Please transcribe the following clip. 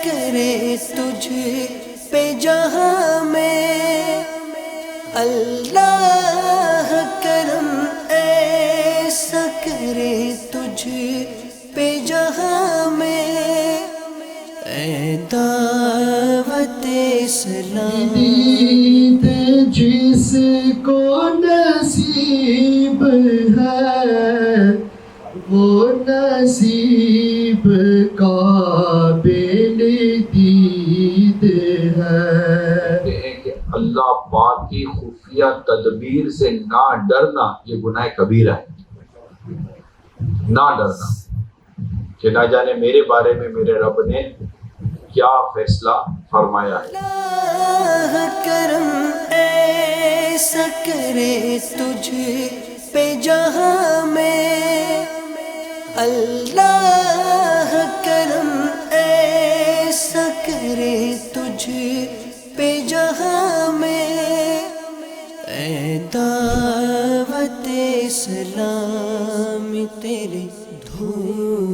کرے تجھ پہ جہاں میں، اللہ کرم ایسا کرے تجھ پہ جہاں میں، اے دعوت اسلام دید جس کو نصیب ہے وہ نصیب قابل دید ہے۔ کہ اللہ پاک کی خفیہ تدبیر سے نہ ڈرنا یہ گناہ کبیرہ ہے۔ نہ ڈرنا کہ نہ جانے میرے بارے میں میرے رب نے کیا فیصلہ فرمایا ہے۔ اللہ کرم ایسا کرے تجھ پہ جہاں میں، اللہ کرم ایسا کرے تجھ پہ جہاں میں، اے دعوت اسلام تیرے دھوم